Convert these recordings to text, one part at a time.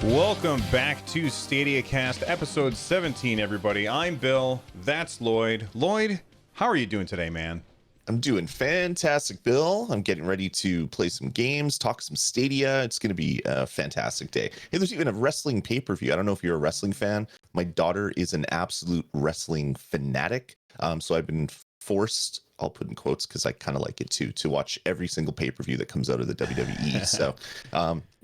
Welcome back to Stadia Cast, episode 17, everybody. I'm Bill. That's Lloyd. Lloyd, how are you doing today, man? I'm doing fantastic, Bill. I'm getting ready to play some games, talk some Stadia. It's going to be a fantastic day. Hey, there's even a wrestling pay-per-view. I don't know if you're a wrestling fan. My daughter is an absolute wrestling fanatic. So I've been forced, I'll put in quotes because I kind of like it too, to watch every single pay-per-view that comes out of the WWE. So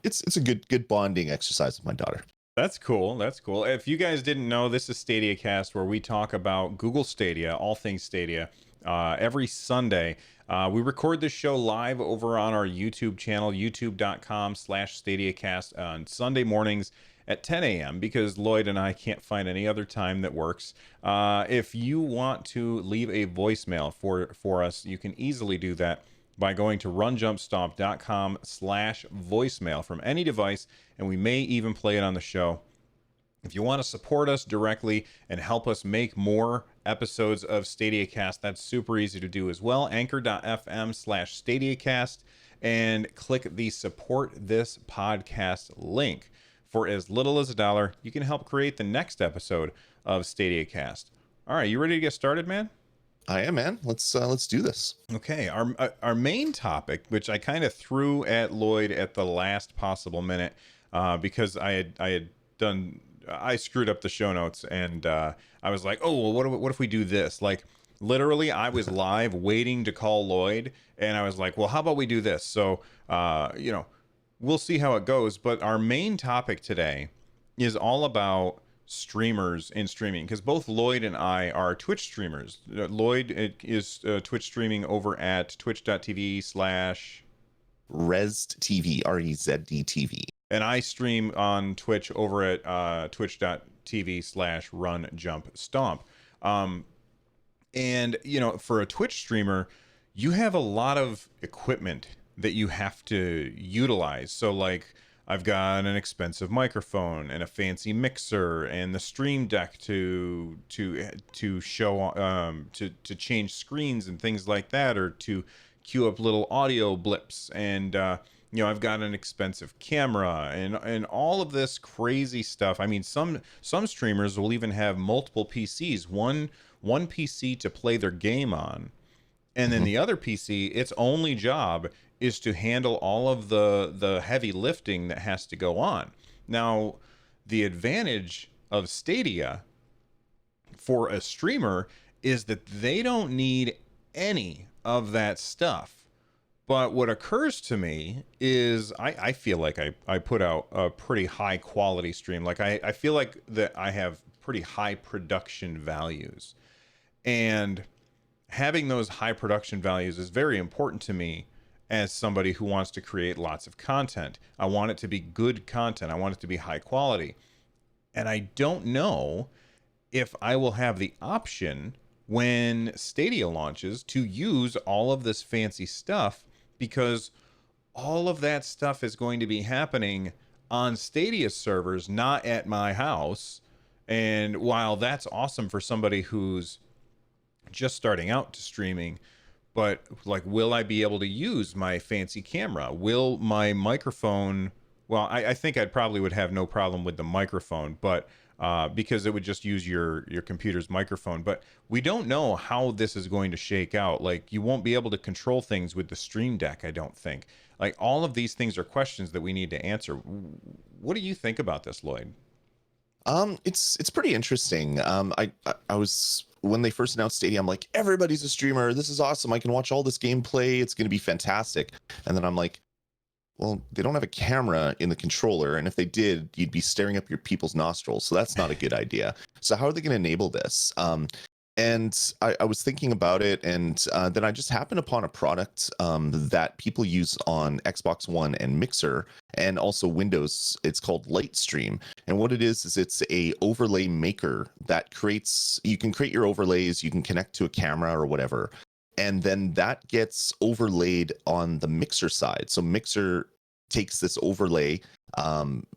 it's a good bonding exercise with my daughter. That's cool. That's cool. If you guys didn't know, this is Stadia Cast, where we talk about Google Stadia, all things Stadia, every Sunday. We record this show live over on our YouTube channel, youtube.com/StadiaCast on Sunday mornings at 10 a.m. because Lloyd and I can't find any other time that works. If you want to leave a voicemail for us, you can easily do that by going to runjumpstomp.com/voicemail from any device, and we may even play it on the show. If you want to support us directly and help us make more episodes of StadiaCast, that's super easy to do as well. Anchor.fm/StadiaCast, and click the support this podcast link. For as little as $1, you can help create the next episode of StadiaCast. All right, you ready to get started, man? I am, man. Let's do this. Okay, our main topic, which I kind of threw at Lloyd at the last possible minute, because I screwed up the show notes, and I was like, oh, well, what if we do this? Like, literally, I was live waiting to call Lloyd, and I was like, well, how about we do this? So, we'll see how it goes. But our main topic today is all about streamers and streaming, because both Lloyd and I are Twitch streamers. Lloyd is Twitch streaming over at twitch.tv/ RezTV, REZDTV. And I stream on Twitch over at twitch.tv/runjumpstomp. And, for a Twitch streamer, you have a lot of equipment that you have to utilize. So, like, I've got an expensive microphone and a fancy mixer and the stream deck to show to change screens and things like that, or to queue up little audio blips, and I've got an expensive camera and all of this crazy stuff. I mean, some streamers will even have multiple PCs, one PC to play their game on, and then the other PC, its only job is to handle all of the heavy lifting that has to go on. Now, the advantage of Stadia for a streamer is that they don't need any of that stuff. But what occurs to me is I feel like I put out a pretty high quality stream. Like, I feel like that I have pretty high production values. And having those high production values is very important to me as somebody who wants to create lots of content. I want it to be good content. I want it to be high quality. And I don't know if I will have the option when Stadia launches to use all of this fancy stuff, because all of that stuff is going to be happening on Stadia servers, not at my house. And while that's awesome for somebody who's just starting out to streaming, but, like, will I be able to use my fancy camera? Will my microphone... Well, I think I'd probably would have no problem with the microphone, but because it would just use your computer's microphone. But we don't know how this is going to shake out. Like, you won't be able to control things with the Stream Deck, I don't think. Like, all of these things are questions that we need to answer. What do you think about this, Lloyd? It's pretty interesting. I was, when they first announced Stadia, I'm like, everybody's a streamer. This is awesome. I can watch all this gameplay. It's going to be fantastic. And then I'm like, well, they don't have a camera in the controller, and if they did, you'd be staring up your people's nostrils. So that's not a good idea. So how are they going to enable this? And I was thinking about it, and then I just happened upon a product that people use on Xbox One and Mixer, and also Windows. It's called Lightstream. And what it is it's a overlay maker that you can create your overlays, you can connect to a camera or whatever, and then that gets overlaid on the Mixer side. So Mixer takes this overlay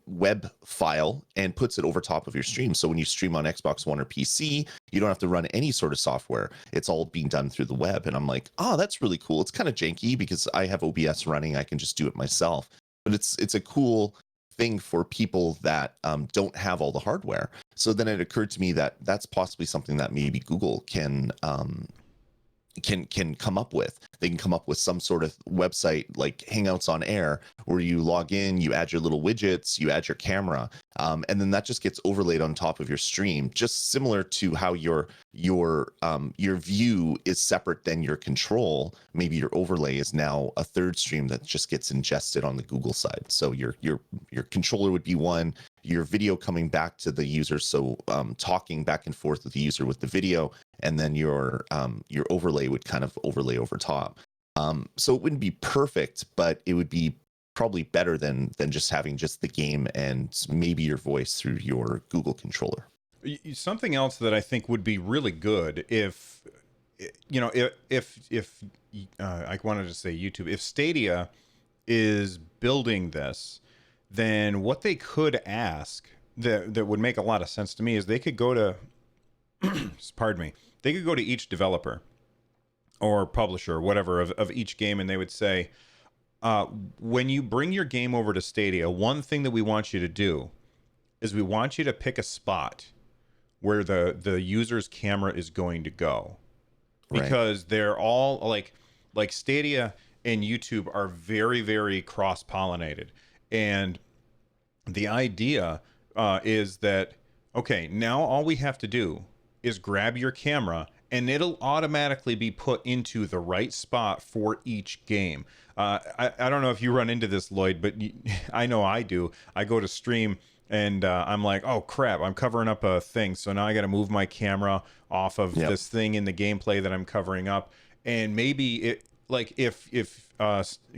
web file and puts it over top of your stream. So when you stream on Xbox One or PC, you don't have to run any sort of software. It's all being done through the web. And I'm like, oh, that's really cool. It's kind of janky because I have OBS running. I can just do it myself. But it's a cool thing for people that don't have all the hardware. So then it occurred to me that that's possibly something that maybe Google can come up with. They can come up with some sort of website like Hangouts on Air, where you log in, you add your little widgets, you add your camera, and then that just gets overlaid on top of your stream, just similar to how your view is separate than your control. Maybe your overlay is now a third stream that just gets ingested on the Google side. So your controller would be one, your video coming back to the user, so talking back and forth with the user with the video, and then your overlay would kind of overlay over top. So it wouldn't be perfect, but it would be probably better than just having just the game and maybe your voice through your Google controller. Something else that I think would be really good if, if I wanted to say YouTube, if Stadia is building this, then what they could ask that would make a lot of sense to me is they could go to, pardon me, they could go to each developer or publisher, whatever, of each game, and they would say, when you bring your game over to Stadia, one thing that we want you to do is we want you to pick a spot where the user's camera is going to go, because right, they're all like Stadia and YouTube are very, very cross-pollinated. And the idea is that, okay, now all we have to do is grab your camera and it'll automatically be put into the right spot for each game. I don't know if you run into this, Lloyd, but I know I do. I go to stream and I'm like, oh crap, I'm covering up a thing. So now I got to move my camera off of this thing in the gameplay that I'm covering up. And maybe it, like if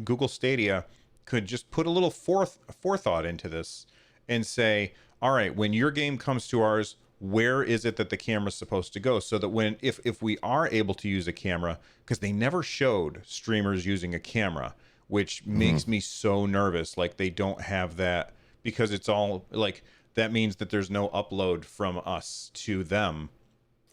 Google Stadia could just put a little forethought into this and say, all right, when your game comes to ours, where is it that the camera's supposed to go? So that when if we are able to use a camera, because they never showed streamers using a camera, which makes me so nervous. Like they don't have that, because it's all like, that means that there's no upload from us to them.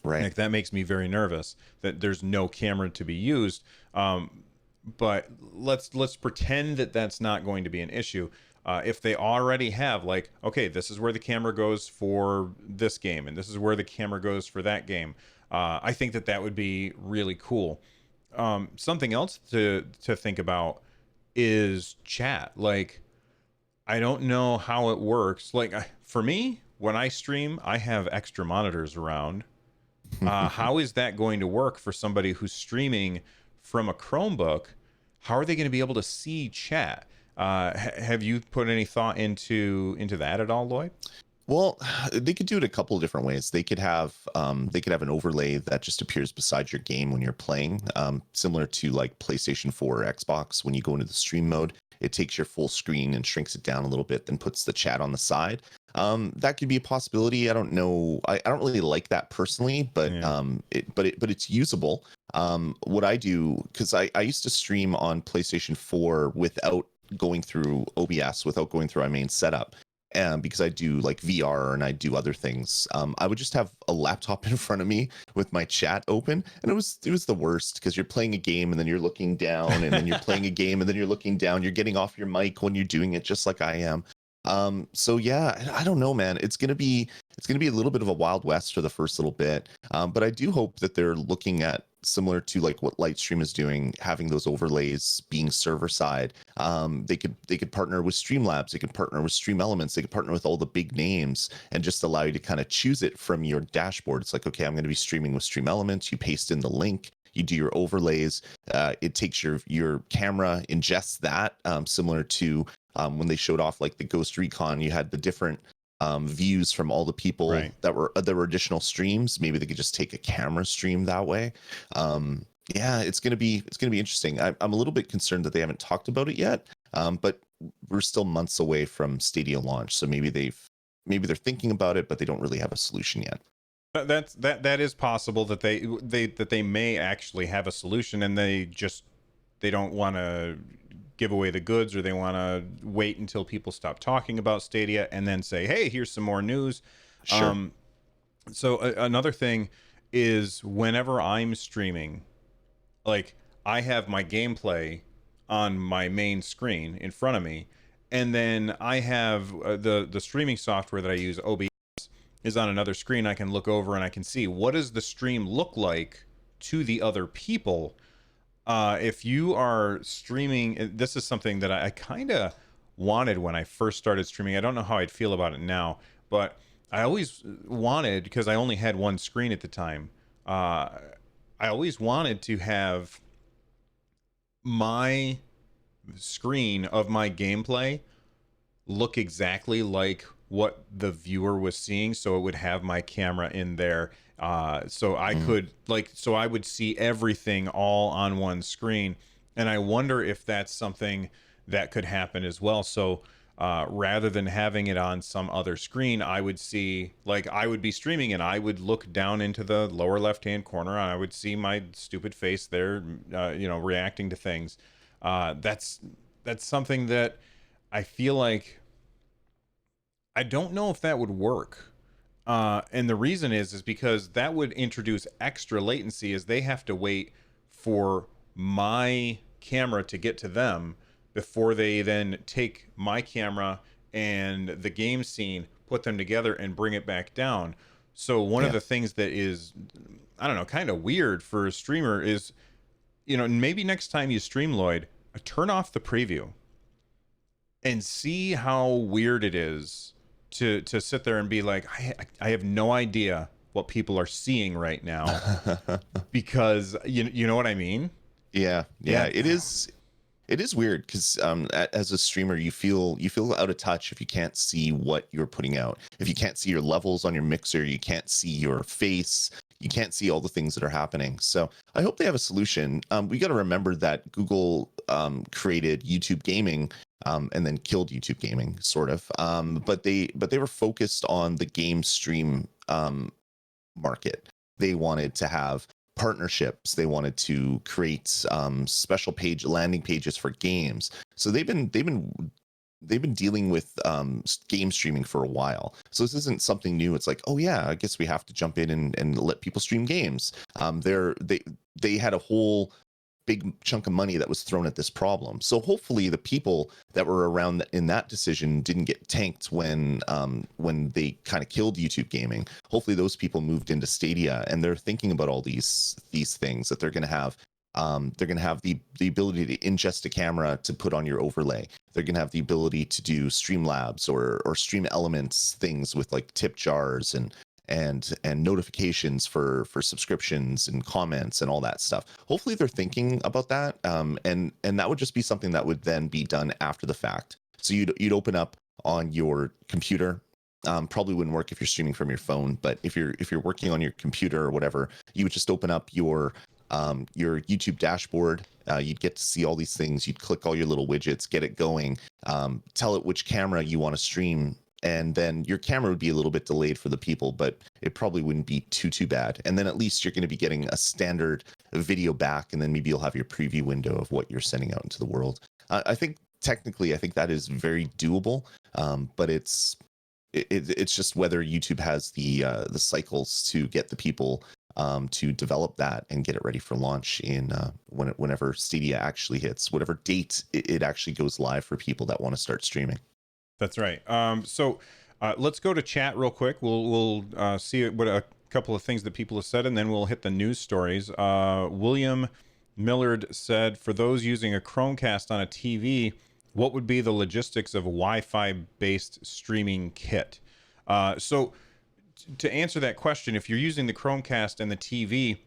Right. Like that makes me very nervous that there's no camera to be used. But let's pretend that that's not going to be an issue. If they already have, like, okay, this is where the camera goes for this game, and this is where the camera goes for that game, I think that would be really cool. Something else to think about is chat. Like, I don't know how it works. Like, for me, when I stream, I have extra monitors around. How is that going to work for somebody who's streaming from a Chromebook? How are they going to be able to see chat? Have you put any thought into that at all, Lloyd? Well, they could do it a couple of different ways. They could have an overlay that just appears beside your game when you're playing, similar to like PlayStation 4 or Xbox. When you go into the stream mode, it takes your full screen and shrinks it down a little bit, then puts the chat on the side. That could be a possibility. I don't know. I don't really like that personally, but Yeah. It's usable. What I do, because I used to stream on PlayStation 4 without going through OBS, without going through my main setup. Because I do like VR and I do other things, I would just have a laptop in front of me with my chat open, and it was the worst, because you're playing a game and then you're looking down, and then you're playing a game and then you're looking down. You're getting off your mic when you're doing it, just like I am. So yeah, I don't know, man. It's gonna be a little bit of a wild west for the first little bit, but I do hope that they're looking at, similar to like what Lightstream is doing, having those overlays being server side. They could partner with Streamlabs, they could partner with Stream Elements, they could partner with all the big names and just allow you to kind of choose it from your dashboard. It's like, okay, I'm going to be streaming with Stream Elements. You paste in the link, you do your overlays. It takes your camera, ingests that, similar to when they showed off like the Ghost Recon. You had the different views from all the people, Right. that were additional streams. Maybe they could just take a camera stream that way. Yeah, it's gonna be interesting. I'm a little bit concerned that they haven't talked about it yet, but we're still months away from Stadia launch, so maybe they're thinking about it, but they don't really have a solution yet. That is possible that they may actually have a solution, and they don't want to give away the goods, or they want to wait until people stop talking about Stadia and then say, hey, here's some more news. Sure. So another thing is, whenever I'm streaming, like, I have my gameplay on my main screen in front of me, and then I have the streaming software that I use, OBS, is on another screen. I can look over and I can see what does the stream look like to the other people. If you are streaming, this is something that I kind of wanted when I first started streaming. I don't know how I'd feel about it now, but I always wanted, because I only had one screen at the time, I always wanted to have my screen of my gameplay look exactly like what the viewer was seeing, so it would have my camera in there, so I Mm. could, like, so I would see everything all on one screen. And I wonder if that's something that could happen as well. So rather than having it on some other screen, I would see, like, I would be streaming and I would look down into the lower left hand corner and I would see my stupid face there, reacting to things. That's something that I feel like, I don't know if that would work. And the reason is because that would introduce extra latency, as they have to wait for my camera to get to them before they then take my camera and the game scene, put them together and bring it back down. So one of Yeah. the things that is, I don't know, kind of weird for a streamer is, maybe next time you stream, Lloyd, turn off the preview and see how weird it is to sit there and be like, I have no idea what people are seeing right now, because you know what I mean? Yeah, Yeah. yeah, it is weird because as a streamer, you feel out of touch if you can't see what you're putting out. If you can't see your levels on your mixer, you can't see your face, you can't see all the things that are happening. So I hope they have a solution. We got to remember that Google created YouTube Gaming, and then killed YouTube Gaming, sort of. But they were focused on the game stream market. They wanted to have partnerships. They wanted to create special page landing pages for games. So they've been dealing with game streaming for a while. So this isn't something new. It's like, oh yeah, I guess we have to jump in and let people stream games. They had a whole big chunk of money that was thrown at this problem. So hopefully the people that were around in that decision didn't get tanked when they kind of killed YouTube gaming. Hopefully those people moved into Stadia and they're thinking about all these things that they're going to have. They're going to have the ability to ingest a camera to put on your overlay. They're going to have the ability to do Streamlabs or Stream Elements things with like tip jars and notifications for subscriptions and comments and all that stuff. Hopefully they're thinking about that, and that would just be something that would then be done after the fact. So you'd open up on your computer. Probably wouldn't work if you're streaming from your phone, but if you're working on your computer or whatever, you would just open up your YouTube dashboard. You'd get to see all these things. You'd click all your little widgets, get it going, tell it which camera you want to stream, and then your camera would be a little bit delayed for the people, but it probably wouldn't be too bad. And then at least you're going to be getting a standard video back, and then maybe you'll have your preview window of what you're sending out into the world. I think technically, I think that is very doable, but it's just whether YouTube has the cycles to get the people to develop that and get it ready for launch in whenever Stadia actually hits, whatever date it actually goes live for people that want to start streaming. That's right. So let's go to chat real quick. We'll see what a couple of things that people have said, and then we'll hit the news stories. William Millard said, for those using a Chromecast on a TV, what would be the logistics of a Wi-Fi based streaming kit? So to answer that question, if you're using the Chromecast and the TV,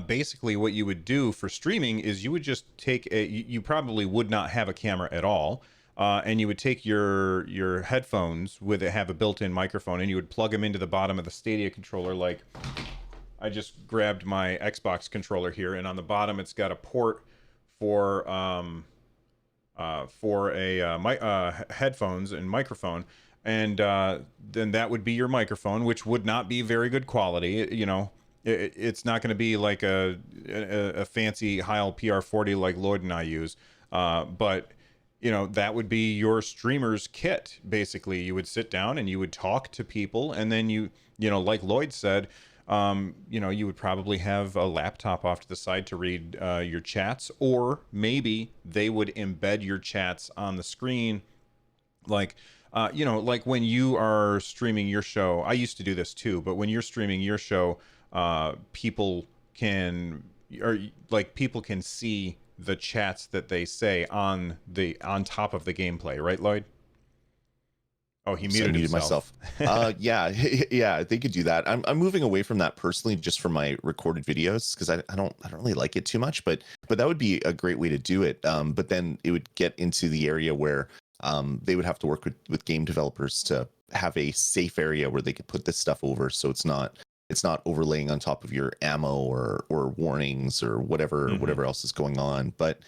basically what you would do for streaming is you would just take you probably would not have a camera at all, and you would take your headphones with it have a built-in microphone, and you would plug them into the bottom of the Stadia controller. Like, I just grabbed my Xbox controller here, and on the bottom it's got a port for headphones and microphone, and then that would be your microphone, which would not be very good quality. It's not going to be like a fancy Heil PR40 like Lloyd and I use, but that would be your streamer's kit. Basically, you would sit down and you would talk to people, and then like Lloyd said, you would probably have a laptop off to the side to read your chats, or maybe they would embed your chats on the screen Like, like when you are streaming your show, I used to do this too, but when you're streaming your show, people can, or like people can see the chats that they say on top of the gameplay, right, Lloyd? Oh, he Oops, I muted muted himself. myself. Yeah, yeah, they could do that. I'm moving away from that personally, just for my recorded videos, because I don't really like it too much. But that would be a great way to do it. But then it would get into the area where they would have to work with game developers to have a safe area where they could put this stuff over, so it's not overlaying on top of your ammo or warnings or Hmm. whatever else is going on. But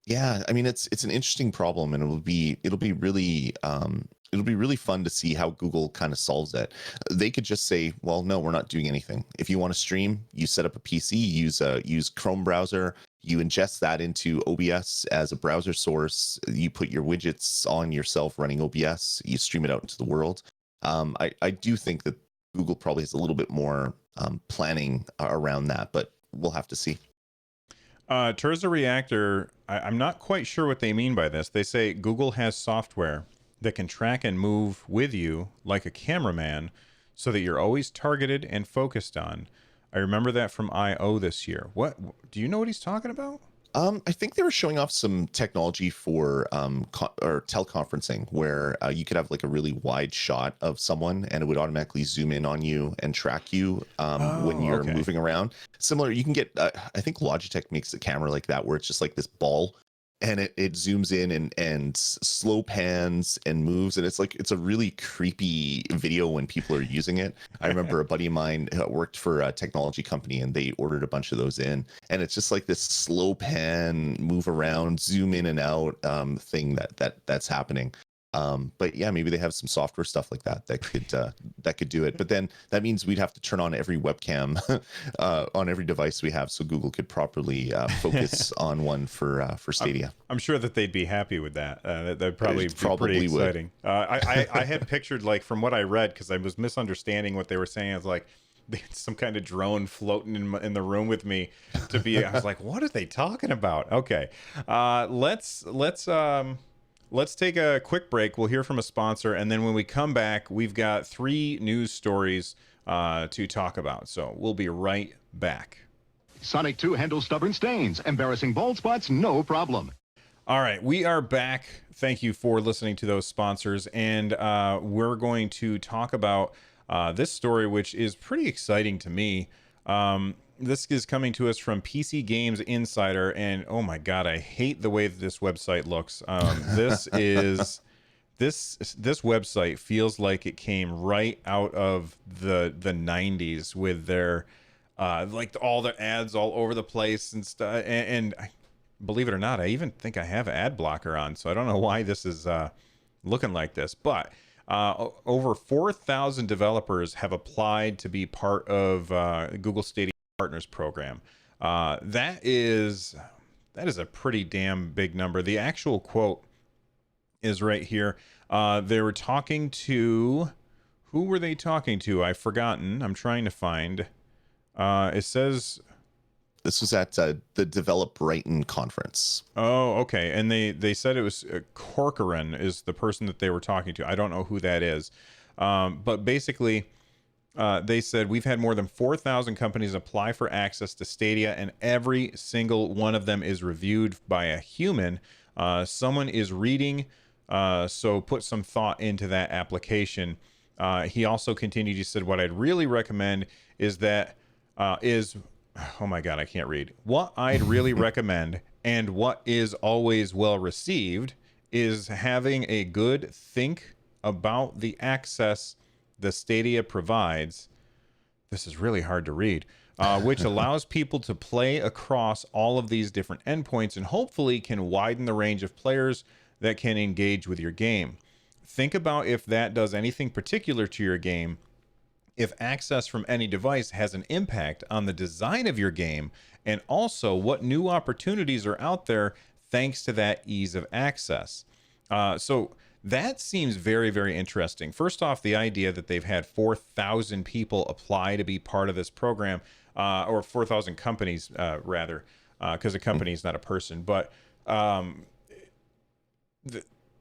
yeah, I mean it's an interesting problem, and it'll be really fun to see how Google kind of solves it. They could just say, well, no, we're not doing anything. If you want to stream, you set up a PC, use Chrome browser, you ingest that into OBS as a browser source, you put your widgets on yourself running OBS, you stream it out into the world. I do think that Google probably has a little bit more planning around that, but we'll have to see. Terza Reactor, I'm not quite sure what they mean by this. They say Google has software that can track and move with you like a cameraman so that you're always targeted and focused on. I remember that from I/O this year. What do you know what he's talking about? I think they were showing off some technology for or teleconferencing, where you could have like a really wide shot of someone, and it would automatically zoom in on you and track you when Oh, you're okay. moving around. Similar, you can get. I think Logitech makes a camera like that, where it's just like this ball, and it zooms in and slow pans and moves, and it's a really creepy video when people are using it. I remember a buddy of mine worked for a technology company, and they ordered a bunch of those in, and it's just like this slow pan, move around, zoom in and out thing that's happening. But yeah, maybe they have some software stuff like that could do it. But then that means we'd have to turn on every webcam on every device we have, so Google could properly focus on one for Stadia. I'm sure that they'd be happy with that. That'd probably It be pretty probably would. exciting. I had pictured, like, from what I read, because I was misunderstanding what they were saying. I was like, they had some kind of drone floating in the room with me to be. I was like, what are they talking about? Okay, let's take a quick break. We'll hear from a sponsor, and then when we come back, we've got 3 news stories to talk about. So we'll be right back. Sonic 2 handles stubborn stains. Embarrassing bald spots, no problem. All right, we are back. Thank you for listening to those sponsors. And we're going to talk about this story, which is pretty exciting to me. This is coming to us from PC Games Insider. And oh my God, I hate the way that this website looks. This website feels like it came right out of the 90s with their like all the ads all over the place and stuff. And believe it or not, I even think I have ad blocker on, so I don't know why this is looking like this. But over 4,000 developers have applied to be part of Google Stadia Partners Program. That is a pretty damn big number. The actual quote is right here. They were talking to, who were they talking to? I've forgotten. I'm trying to find. It says, This was at the Develop Brighton conference. oh, okay. And they said it was Corcoran is the person that they were talking to. I don't know who that is. But basically, they said we've had more than 4,000 companies apply for access to Stadia, and every single one of them is reviewed by a human. Someone is reading, so put some thought into that application. He also continued, he said, what I'd really recommend is that oh my God, I can't read. What I'd really recommend, and what is always well received, is having a good think about the access the Stadia provides. This is really hard to read. Which allows people to play across all of these different endpoints and hopefully can widen the range of players that can engage with your game. Think about if that does anything particular to your game, if access from any device has an impact on the design of your game, and also what new opportunities are out there thanks to that ease of access. So that seems very, very interesting. First off, the idea that they've had 4,000 people apply to be part of this program, or 4,000 companies, rather, because a company is not a person. But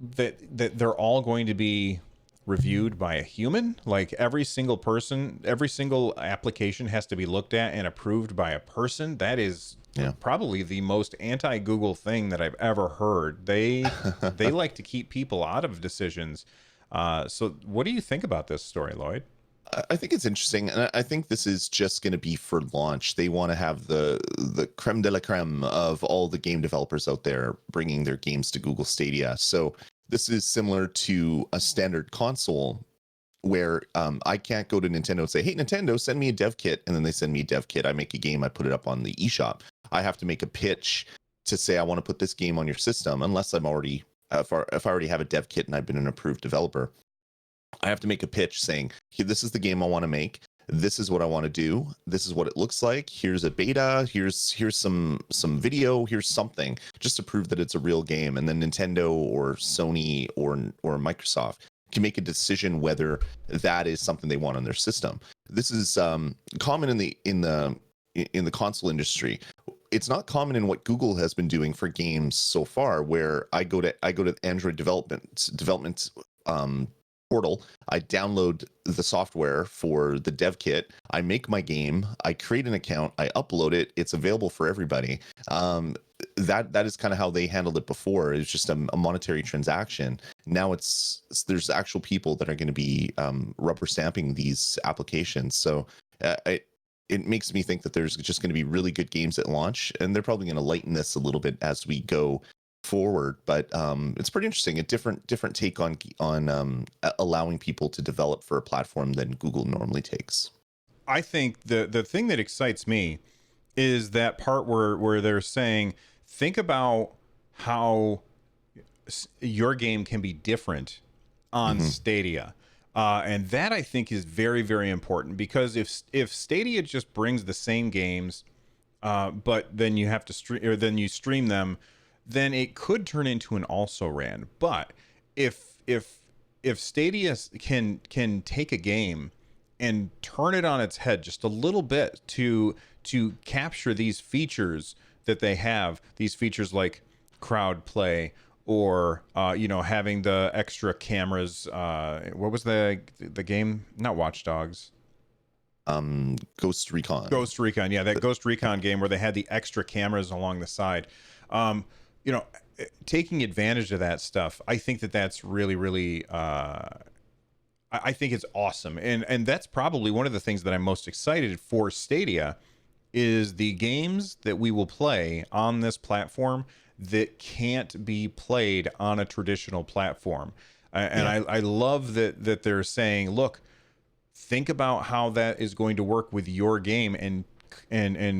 that they're all going to be reviewed by a human. Like every single person, every single application has to be looked at and approved by a person. That is Yeah. probably the most anti-Google thing that I've ever heard. They like to keep people out of decisions. So what do you think about this story, Lloyd? I think it's interesting, and I think this is just going to be for launch. They want to have the creme de la creme of all the game developers out there bringing their games to Google Stadia. So this is similar to a standard console where I can't go to Nintendo and say, "Hey, Nintendo, send me a dev kit," and then they send me a dev kit. I make a game, I put it up on the eShop. I have to make a pitch to say I want to put this game on your system, unless I'm already if I already have a dev kit and I've been an approved developer. I have to make a pitch saying, "Hey, this is the game I want to make. This is what I want to do. This is what it looks like. Here's a beta. Here's some video. Here's something just to prove that it's a real game." And then Nintendo or Sony or Microsoft can make a decision whether that is something they want on their system. This is common in the console industry. It's not common in what Google has been doing for games so far, where I go to Android development portal. I download the software for the dev kit. I make my game. I create an account. I upload it. It's available for everybody. That is kind of how they handled it before. It's just a monetary transaction. Now there's actual people that are going to be rubber stamping these applications. So it makes me think that there's just going to be really good games at launch, and they're probably going to lighten this a little bit as we go forward. But it's pretty interesting, a different take on allowing people to develop for a platform than Google normally takes. I think the thing that excites me is that part where they're saying, think about how your game can be different on Stadia. And that I think is very, very important, because if Stadia just brings the same games, but then you have to stream them, then it could turn into an also ran. But if Stadia can take a game and turn it on its head just a little bit to capture these features that they have, these features like crowd play, or having the extra cameras. What was the game? Not Watch Dogs. Ghost Recon. Ghost Recon, yeah, that Ghost Recon game where they had the extra cameras along the side. Taking advantage of that stuff, I think that's really, really. I think it's awesome, and that's probably one of the things that I'm most excited for Stadia, is the games that we will play on this platform that can't be played on a traditional platform. And I love that they're saying, look, think about how that is going to work with your game, and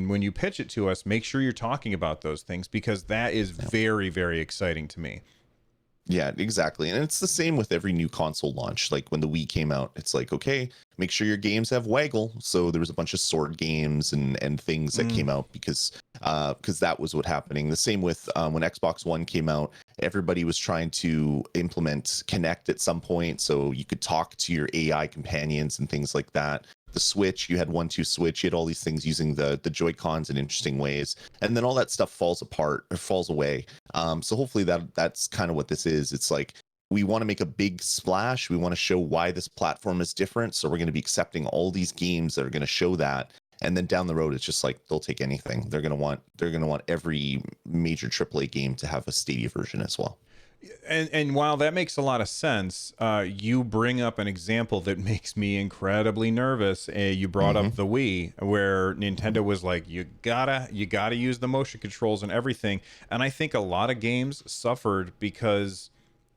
when you pitch it to us, make sure you're talking about those things, because that is very, very exciting to me. Yeah, exactly. And it's the same with every new console launch. Like when the Wii came out, it's like, okay, make sure your games have waggle. So there was a bunch of sword games and things that came out because that was what happening. The same with when Xbox One came out, everybody was trying to implement Connect at some point, so you could talk to your AI companions and things like that. The Switch, you had 1-2 Switch, you had all these things using the Joy-Cons in interesting ways, and then all that stuff falls apart or falls away. So hopefully that's kind of what this is. It's like, we want to make a big splash. We want to show why this platform is different. So we're going to be accepting all these games that are going to show that. And then down the road, it's just like, they'll take anything. They're going to want every major AAA game to have a Stadia version as well. And while that makes a lot of sense, you bring up an example that makes me incredibly nervous. You brought up the Wii, where Nintendo was like, you gotta use the motion controls and everything. And I think a lot of games suffered because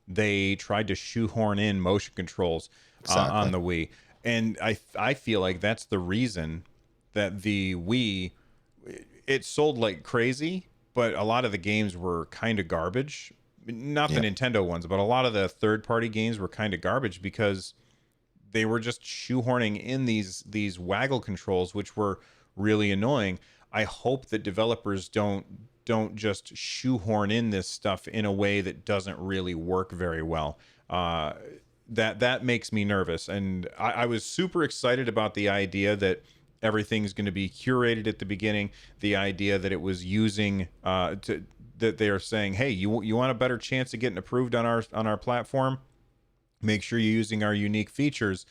they tried to shoehorn in motion controls on the Wii. And I feel like that's the reason that the Wii, it sold like crazy, but a lot of the games were kind of garbage. Not the Nintendo ones, but a lot of the third-party games were kind of garbage because they were just shoehorning in these waggle controls, which were really annoying. I hope that developers don't just shoehorn in this stuff in a way that doesn't really work very well. That makes me nervous, and I was super excited about the idea that everything's going to be curated at the beginning. The idea that it was using that they are saying, hey, you want a better chance of getting approved on our platform? Make sure you're using our unique features.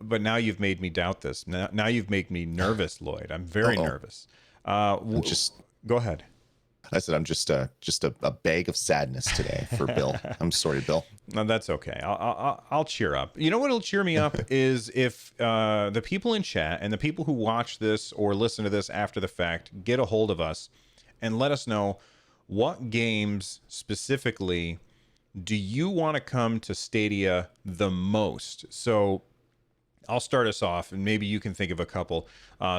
But now you've made me doubt this. Now you've made me nervous, Lloyd. I'm very Uh-oh. nervous. I'm just Go ahead. I said I'm just a bag of sadness today for Bill. I'm sorry, Bill. No, that's okay. I'll cheer up. You know what'll cheer me up is if the people in chat and the people who watch this or listen to this after the fact get a hold of us and let us know what games specifically do you want to come to Stadia the most. So I'll start us off, and maybe you can think of a couple.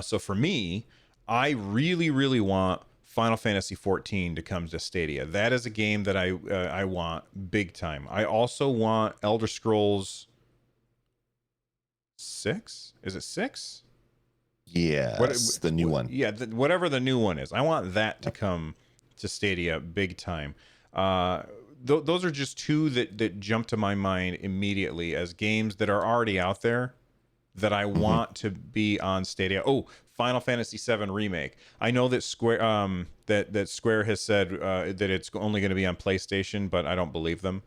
So for me, I really, really want Final Fantasy 14 to come to Stadia. That is a game that I want big time. I also want Elder Scrolls 6. Is it 6? Yes, the new one. Yeah, whatever the new one is. I want that to come to Stadia big time. Those are just two that jump to my mind immediately as games that are already out there that I want to be on Stadia. Oh, Final Fantasy VII Remake. I know that Square that Square has said that it's only going to be on PlayStation, but I don't believe them.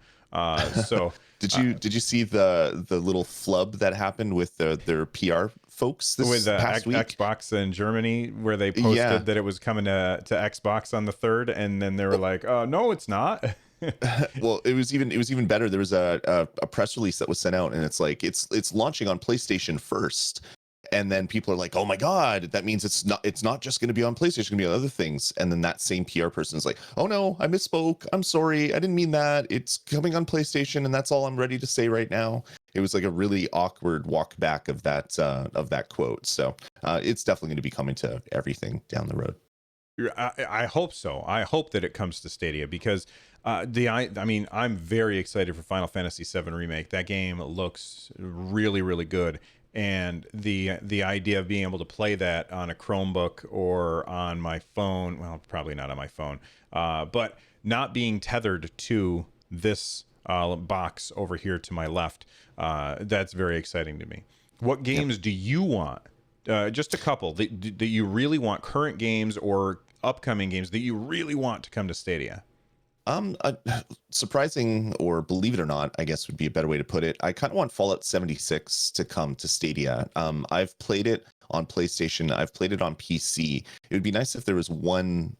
So Did you see the little flub that happened with their PR folks this with past week? Xbox in Germany, where they posted that it was coming to Xbox on the 3rd, and then they were like, no, it's not. Well, it was even better. There was a press release that was sent out, and it's like it's launching on PlayStation first, and then people are like, "Oh my god, that means it's not just going to be on PlayStation, it's going to be on other things." And then that same PR person is like, "Oh no, I misspoke. I'm sorry, I didn't mean that. It's coming on PlayStation, and that's all I'm ready to say right now." It was like a really awkward walk back of that quote. So it's definitely going to be coming to everything down the road. I hope so. I hope that it comes to Stadia because I mean, I'm very excited for Final Fantasy VII Remake. That game looks really, really good, and the idea of being able to play that on a Chromebook or on my phone, well, probably not on my phone, but not being tethered to this box over here to my left, that's very exciting to me. What games do you want? Just a couple that you really want, current games or upcoming games that you really want to come to Stadia. Surprising, or believe it or not, I guess would be a better way to put it. I kind of want Fallout 76 to come to Stadia. I've played it on PlayStation. I've played it on PC. It would be nice if there was one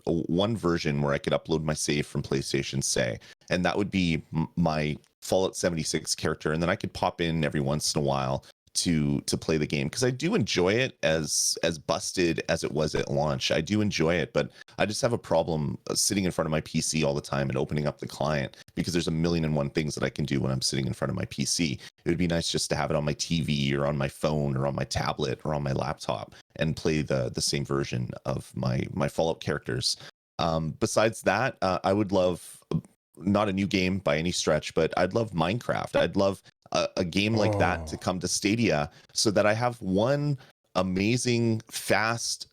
version where I could upload my save from PlayStation, say, and that would be my Fallout 76 character, and then I could pop in every once in a while to play the game, because I do enjoy it as busted as it was at launch. I do enjoy it, but I just have a problem sitting in front of my PC all the time and opening up the client, because there's a million and one things that I can do when I'm sitting in front of my PC. It would be nice just to have it on my TV or on my phone or on my tablet or on my laptop and play the same version of my Fallout characters. Besides that, I would love, not a new game by any stretch, but I'd love Minecraft. I'd love a game like that to come to Stadia, so that I have one amazing, fast,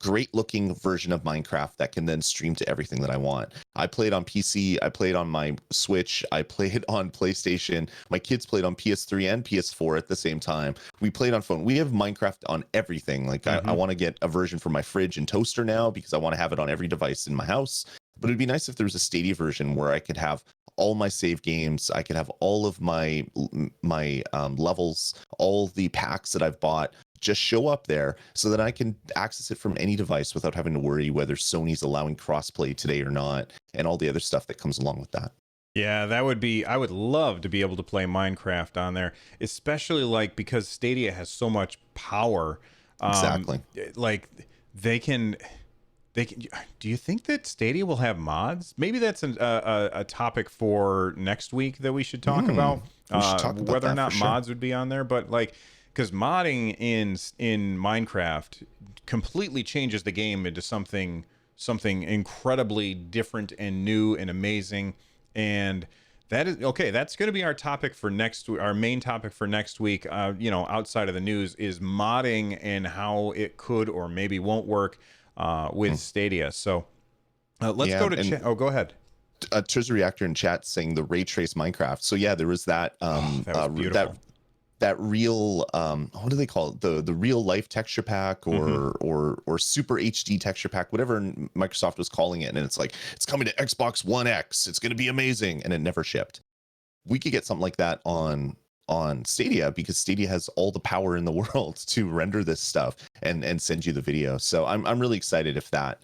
great looking version of Minecraft that can then stream to everything that I want. I played on PC, I played on my Switch, I played on PlayStation. My kids played on PS3 and PS4 at the same time. We played on phone. We have Minecraft on everything. Like I want to get a version for my fridge and toaster now, because I want to have it on every device in my house. But it'd be nice if there was a Stadia version where I could have all my save games, I could have all of my levels, all the packs that I've bought just show up there, so that I can access it from any device without having to worry whether Sony's allowing crossplay today or not, and all the other stuff that comes along with that. Yeah, that would be, I would love to be able to play Minecraft on there, especially like because Stadia has so much power. Exactly. Like they can, do you think that Stadia will have mods? Maybe that's a topic for next week that we should talk about. We should talk about whether or that not for sure. mods would be on there, but like, because modding in Minecraft completely changes the game into something incredibly different and new and amazing. And that is okay. That's going to be our topic for next. Our main topic for next week. Outside of the news, is modding and how it could or maybe won't work with Stadia. So let's go to chat. Oh, go ahead. Treasure Reactor in chat saying the ray trace Minecraft. So yeah, there was that. That was beautiful. that real what do they call it, the real life texture pack, or super HD texture pack, whatever Microsoft was calling it, and it's like, it's coming to Xbox One X, it's going to be amazing, and it never shipped. We could get something like that on Stadia, because Stadia has all the power in the world to render this stuff and send you the video. So I'm really excited if that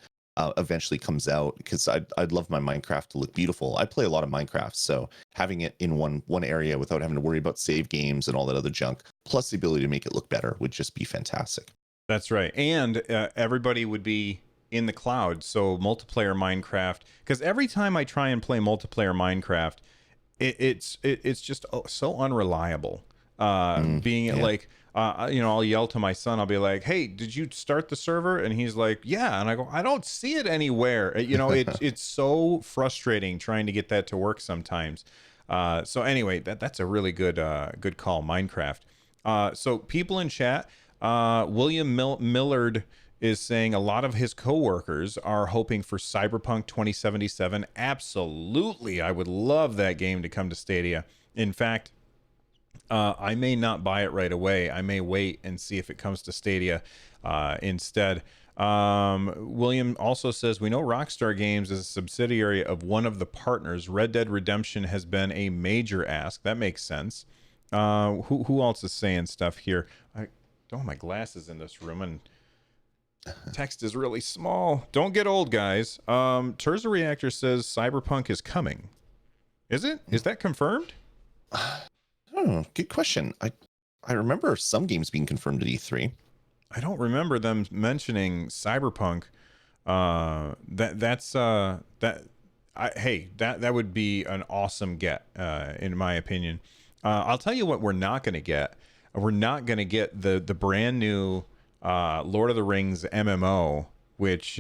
eventually comes out, because I'd love my Minecraft to look beautiful. I play a lot of Minecraft, so having it in one area without having to worry about save games and all that other junk, plus the ability to make it look better, would just be fantastic. That's right. And everybody would be in the cloud. So multiplayer Minecraft, because every time I try and play multiplayer Minecraft, it's just so unreliable. Being Yeah. like, I'll yell to my son. I'll be like, "Hey, did you start the server?" And he's like, "Yeah." And I go, "I don't see it anywhere." It's so frustrating trying to get that to work sometimes. So anyway, that's a really good call, Minecraft. So people in chat, William Millard is saying a lot of his coworkers are hoping for Cyberpunk 2077. Absolutely, I would love that game to come to Stadia. In fact, I may not buy it right away. I may wait and see if it comes to Stadia instead. William also says, we know Rockstar Games is a subsidiary of one of the partners. Red Dead Redemption has been a major ask. That makes sense. Who else is saying stuff here? I don't have my glasses in this room, and text is really small. Don't get old, guys. Terza Reactor says Cyberpunk is coming. Is it? Is that confirmed? Oh, good question. I remember some games being confirmed at E3. I don't remember them mentioning Cyberpunk. That would be an awesome get, in my opinion. I'll tell you what we're not going to get. We're not going to get the brand new Lord of the Rings MMO, which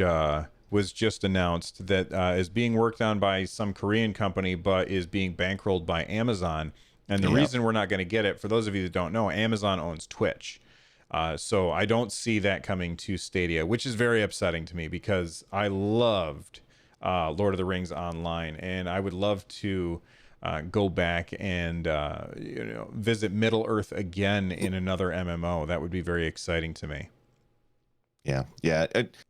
was just announced, that is being worked on by some Korean company, but is being bankrolled by Amazon. And the reason we're not going to get it, for those of you that don't know, Amazon owns Twitch. So I don't see that coming to Stadia, which is very upsetting to me, because I loved Lord of the Rings Online, and I would love to go back and visit Middle Earth again in another MMO. That would be very exciting to me. Yeah.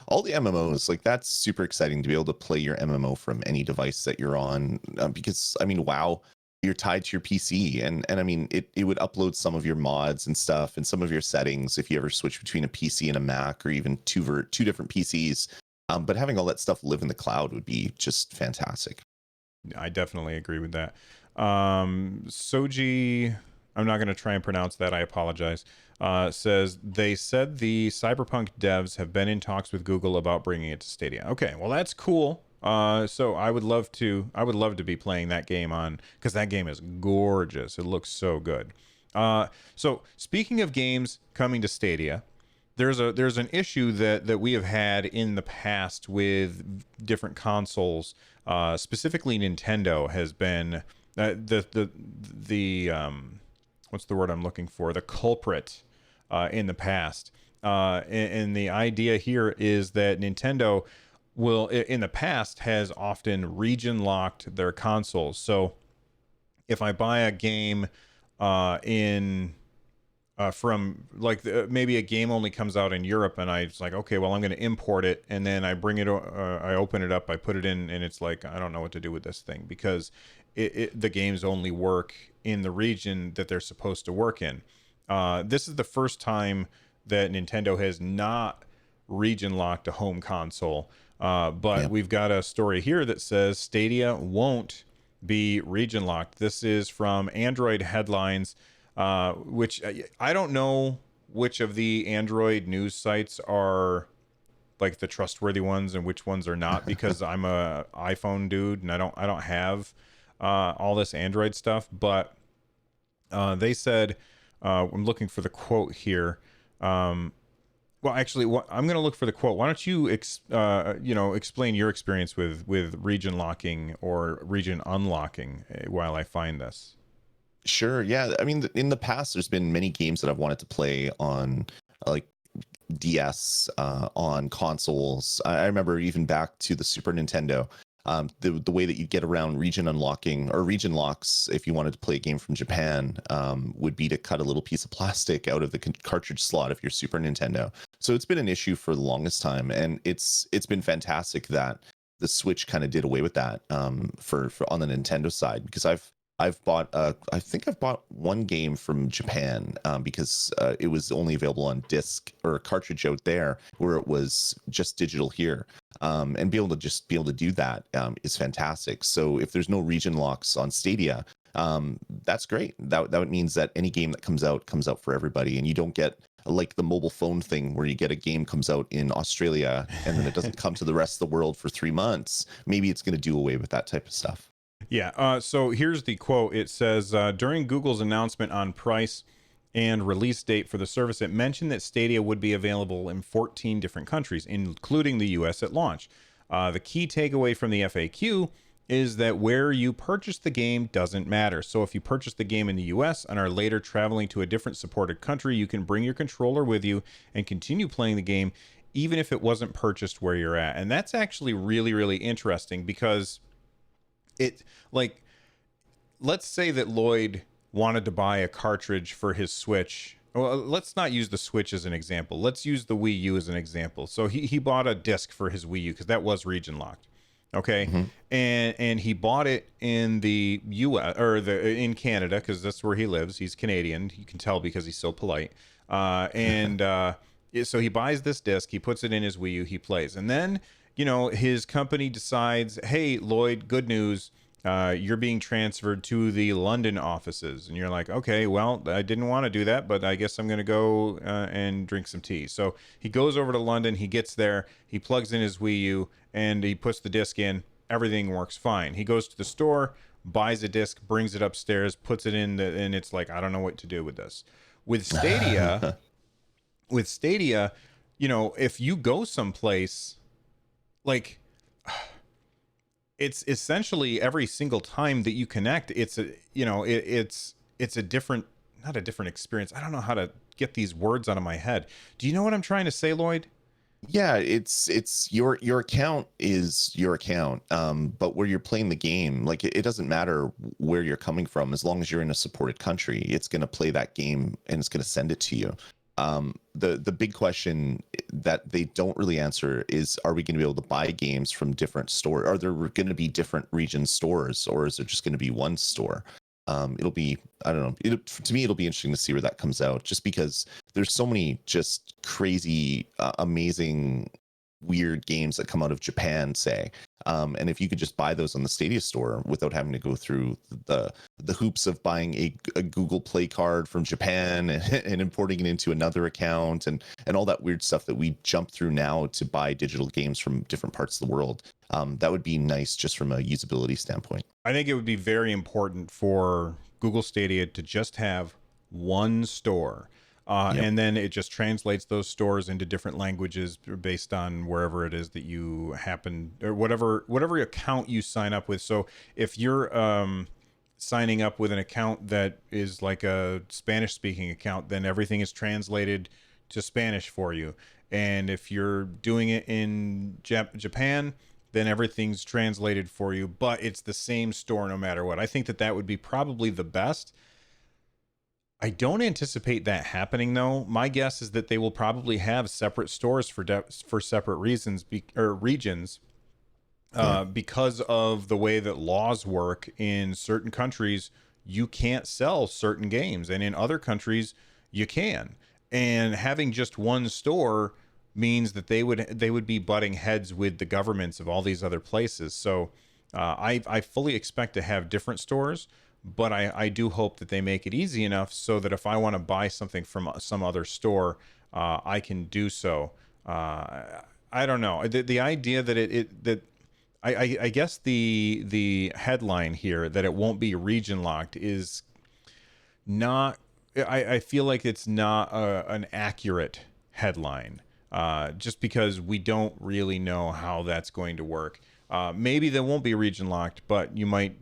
All the MMOs, like, that's super exciting to be able to play your MMO from any device that you're on, because I mean, WoW, you're tied to your PC, and I mean, it would upload some of your mods and stuff and some of your settings if you ever switch between a PC and a Mac, or even two different PCs. But having all that stuff live in the cloud would be just fantastic. I definitely agree with that. Soji, I'm not going to try and pronounce that. I apologize. Says they said the Cyberpunk devs have been in talks with Google about bringing it to Stadia. Okay, well, that's cool. So I would love to be playing that game on, because that game is gorgeous. It looks so good. So speaking of games coming to Stadia, there's an issue that we have had in the past with different consoles. Specifically, Nintendo has been the what's the word I'm looking for? The culprit in the past. And the idea here is that Nintendo will, in the past, has often region locked their consoles. So if I buy a game from, like, maybe a game only comes out in Europe, and it's like, okay, well, I'm going to import it, and then I bring it, I open it up, I put it in, and it's like, I don't know what to do with this thing, because the games only work in the region that they're supposed to work in. This is the first time that Nintendo has not region locked a home console, but we've got a story here that says Stadia won't be region locked. This is from Android Headlines, which I don't know which of the Android news sites are like the trustworthy ones and which ones are not, because I'm a iPhone dude and I don't have all this Android stuff. But they said, I'm looking for the quote here. Well, actually, I'm going to look for the quote. Why don't you explain your experience with region locking or region unlocking while I find this? Sure. Yeah. I mean, in the past, there's been many games that I've wanted to play on, like, DS, on consoles. I remember even back to the Super Nintendo. The way that you get around region unlocking or region locks, if you wanted to play a game from Japan, would be to cut a little piece of plastic out of the cartridge slot if you're Super Nintendo. So it's been an issue for the longest time, and it's been fantastic that the Switch kind of did away with that, for on the Nintendo side, because I've bought I think I've bought one game from Japan, because it was only available on disc or cartridge out there, where it was just digital here. And be able to do that, is fantastic. So if there's no region locks on Stadia, that's great. That means that any game that comes out for everybody, and you don't get like the mobile phone thing where you get a game comes out in Australia and then it doesn't come to the rest of the world for 3 months. Maybe it's going to do away with that type of stuff. Yeah. So here's the quote. It says, during Google's announcement on price and release date for the service, it mentioned that Stadia would be available in 14 different countries, including the US at launch. The key takeaway from the FAQ is that where you purchase the game doesn't matter. So if you purchase the game in the US and are later traveling to a different supported country, you can bring your controller with you and continue playing the game, even if it wasn't purchased where you're at. And that's actually really, really interesting, because it, like, let's say that Lloyd wanted to buy a cartridge for his Switch. Well, let's not use the Switch as an example. Let's use the Wii U as an example. So he bought a disc for his Wii U because that was region locked. Okay. Mm-hmm. And he bought it in the US or in Canada, because that's where he lives. He's Canadian. You can tell because he's so polite. So he buys this disc, he puts it in his Wii U, he plays. And then, his company decides, hey, Lloyd, good news. You're being transferred to the London offices. And you're like, okay, well, I didn't want to do that, but I guess I'm going to go and drink some tea. So he goes over to London. He gets there. He plugs in his Wii U and he puts the disc in. Everything works fine. He goes to the store, buys a disc, brings it upstairs, puts it in, and it's like, I don't know what to do with this. With Stadia, if you go someplace, like, it's essentially every single time that you connect, it's a different, not a different experience. I don't know how to get these words out of my head. Do you know what I'm trying to say, Lloyd? Yeah, it's your account is your account, but where you're playing the game, like it doesn't matter where you're coming from, as long as you're in a supported country, it's going to play that game and it's going to send it to you. The big question that they don't really answer is, are we going to be able to buy games from different stores? Are there going to be different region stores, or is there just going to be one store? It'll be, I don't know. To me, it'll be interesting to see where that comes out, just because there's so many just crazy, amazing, weird games that come out of Japan, say. And if you could just buy those on the Stadia store without having to go through the hoops of buying a Google Play card from Japan and importing it into another account and all that weird stuff that we jump through now to buy digital games from different parts of the world, that would be nice just from a usability standpoint. I think it would be very important for Google Stadia to just have one store. Yep. And then it just translates those stores into different languages based on wherever it is that you happen, or whatever account you sign up with. So if you're signing up with an account that is like a Spanish speaking account, then everything is translated to Spanish for you. And if you're doing it in Japan, then everything's translated for you, but it's the same store no matter what. I think that would be probably the best. I don't anticipate that happening, though. My guess is that they will probably have separate stores for separate reasons or regions, because of the way that laws work. In certain countries, you can't sell certain games, and in other countries, you can. And having just one store means that they would be butting heads with the governments of all these other places. So I fully expect to have different stores. But I do hope that they make it easy enough so that if I want to buy something from some other store, I can do so. I don't know. The idea that I guess the headline here that it won't be region locked is not. I feel like it's not an accurate headline, just because we don't really know how that's going to work. Maybe they won't be region locked, but you might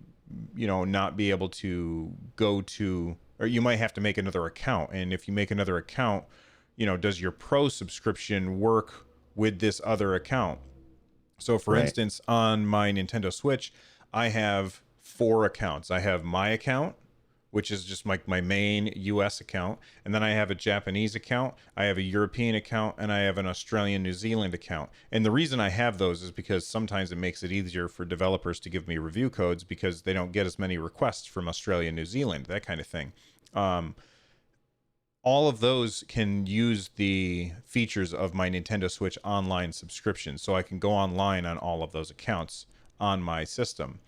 not be able to go to, or you might have to make another account. And if you make another account, does your pro subscription work with this other account? So for Right. instance, on my Nintendo Switch, I have 4 accounts. I have my account, which is just like my main US account, and then I have a Japanese account, I have a European account, and I have an Australian New Zealand account. And the reason I have those is because sometimes it makes it easier for developers to give me review codes because they don't get as many requests from Australia and New Zealand, that kind of thing. Um, all of those can use the features of my Nintendo Switch online subscription. So I can go online on all of those accounts on my system.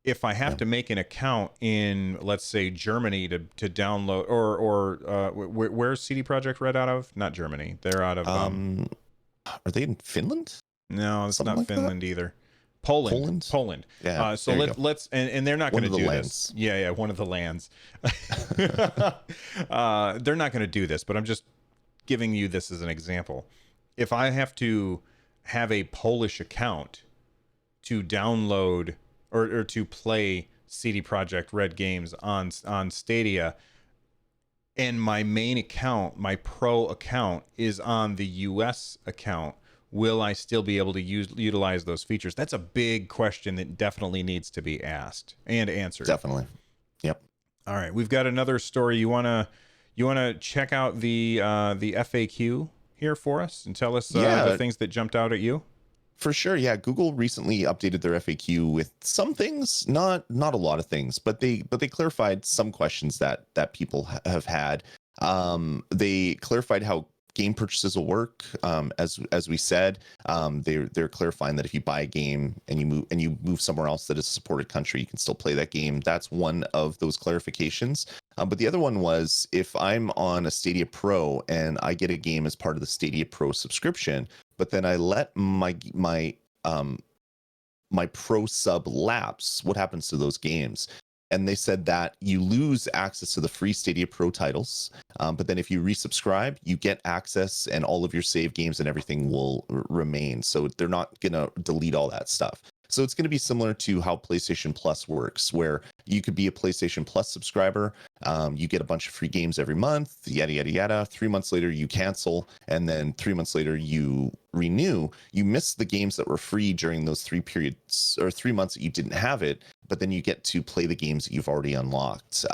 If I have Yeah. to make an account in, let's say, Germany to download, or where's CD Projekt Red out of? Not Germany. They're out of Um, are they in Finland? no, it's Something not like that? Finland either. Poland. Poland? Poland. Yeah, So there you go. let's and they're not One going of to the do this. lands. Yeah, one of the lands. They're not going to do this, but I'm just giving you this as an example. If I have to have a Polish account to download or to play CD Projekt Red games on Stadia, and my main account, my pro account, is on the US account, will I still be able to utilize those features? That's a big question that definitely needs to be asked and answered. Definitely. Yep. All right, we've got another story. You wanna check out the FAQ here for us and tell us the Yeah. things that jumped out at you? For sure, yeah. Google recently updated their FAQ with some things, not a lot of things, but they clarified some questions that people have had. They clarified how game purchases will work. As we said, they're clarifying that if you buy a game and you move somewhere else that is a supported country, you can still play that game. That's one of those clarifications. But the other one was if I'm on a Stadia Pro and I get a game as part of the Stadia Pro subscription, but then I let my pro sub lapse, what happens to those games? And they said that you lose access to the free Stadia Pro titles, but then if you resubscribe, you get access and all of your save games and everything will remain. So they're not going to delete all that stuff. So it's going to be similar to how PlayStation Plus works, where you could be a PlayStation Plus subscriber. You get a bunch of free games every month, yada, yada, yada. 3 months later, you cancel. And then 3 months later, you renew. You miss the games that were free during those 3 months that you didn't have it. But then you get to play the games that you've already unlocked.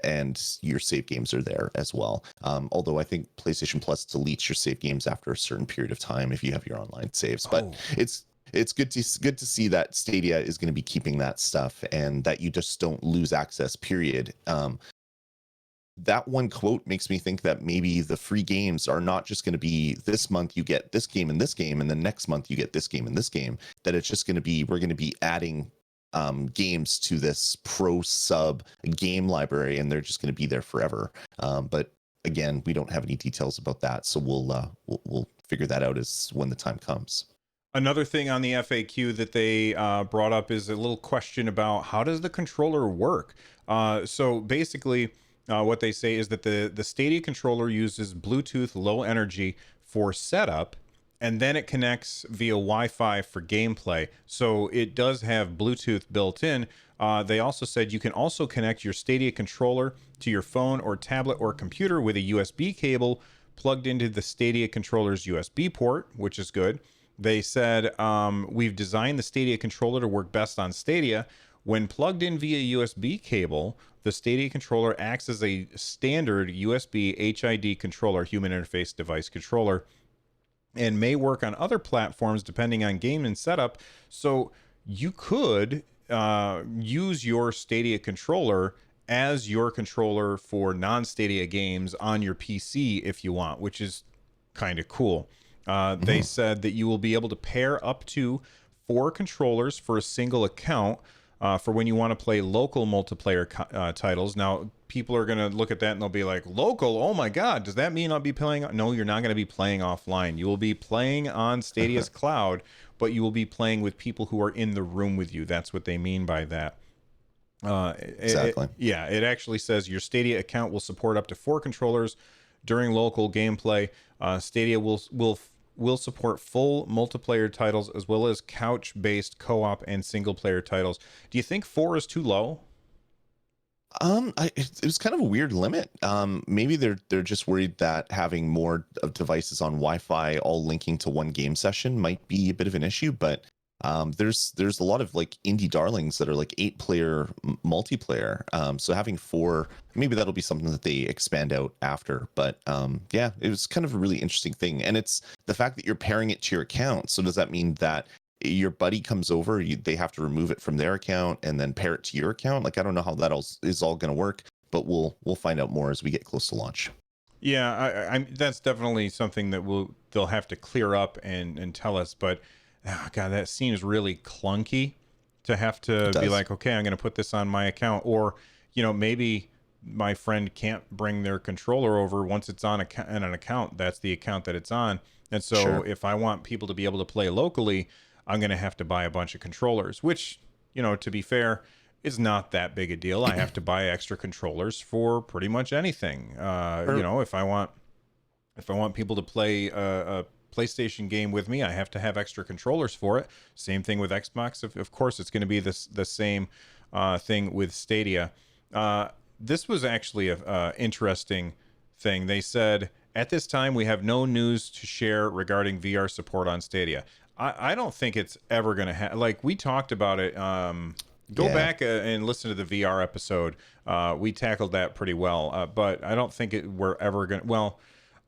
And your save games are there as well. Although I think PlayStation Plus deletes your save games after a certain period of time if you have your online saves. But it's good to see that Stadia is going to be keeping that stuff and that you just don't lose access, period. That one quote makes me think that maybe the free games are not just going to be this month you get this game and this game, and then next month you get this game and this game, that it's just going to be, we're going to be adding games to this pro sub game library, and they're just going to be there forever. But again, we don't have any details about that. So we'll figure that out as when the time comes. Another thing on the FAQ that they brought up is a little question about how does the controller work? So basically, what they say is that the Stadia controller uses Bluetooth Low Energy for setup, and then it connects via Wi-Fi for gameplay. So it does have Bluetooth built in. They also said you can also connect your Stadia controller to your phone or tablet or computer with a USB cable plugged into the Stadia controller's USB port, which is good. They said, we've designed the Stadia controller to work best on Stadia. When plugged in via USB cable, the Stadia controller acts as a standard USB HID controller, human interface device controller, and may work on other platforms depending on game and setup. So you could use your Stadia controller as your controller for non-Stadia games on your PC if you want, which is kind of cool. They said that you will be able to pair up to 4 controllers for a single account for when you want to play local multiplayer titles. Now, people are going to look at that and they'll be like, local? Oh my God, does that mean I'll be playing? No, you're not going to be playing offline. You will be playing on Stadia's cloud, but you will be playing with people who are in the room with you. That's what they mean by that. Exactly. It actually says your Stadia account will support up to 4 controllers during local gameplay. Stadia will support full multiplayer titles as well as couch-based co-op and single-player titles. Do you think 4 is too low? It was kind of a weird limit. Maybe they're just worried that having more of devices on Wi-Fi all linking to one game session might be a bit of an issue. But there's a lot of like indie darlings that are like 8-player multiplayer. So having 4, maybe that'll be something that they expand out after. But yeah, it was kind of a really interesting thing, and it's the fact that you're pairing it to your account. So does that mean that your buddy comes over, they have to remove it from their account and then pair it to your account? Like, I don't know how that all is all going to work, but we'll find out more as we get close to launch. Yeah, I'm that's definitely something that they'll have to clear up and tell us. But God, that seems really clunky to have It to be does. like, okay, I'm going to put this on my account, or maybe my friend can't bring their controller over once it's on an account. That's the account that it's on, and so Sure. if I want people to be able to play locally, I'm going to have to buy a bunch of controllers, which, to be fair, is not that big a deal. I have to buy extra controllers for pretty much anything. Or If I want people to play a PlayStation game with me, I have to have extra controllers for it. Same thing with Xbox. Of course, it's going to be the same thing with Stadia. This was actually a interesting thing. They said, at this time, we have no news to share regarding VR support on Stadia. I don't think it's ever going to happen. Like, we talked about it. Go yeah, back and listen to the VR episode. We tackled that pretty well. But I don't think we're ever going to. Well,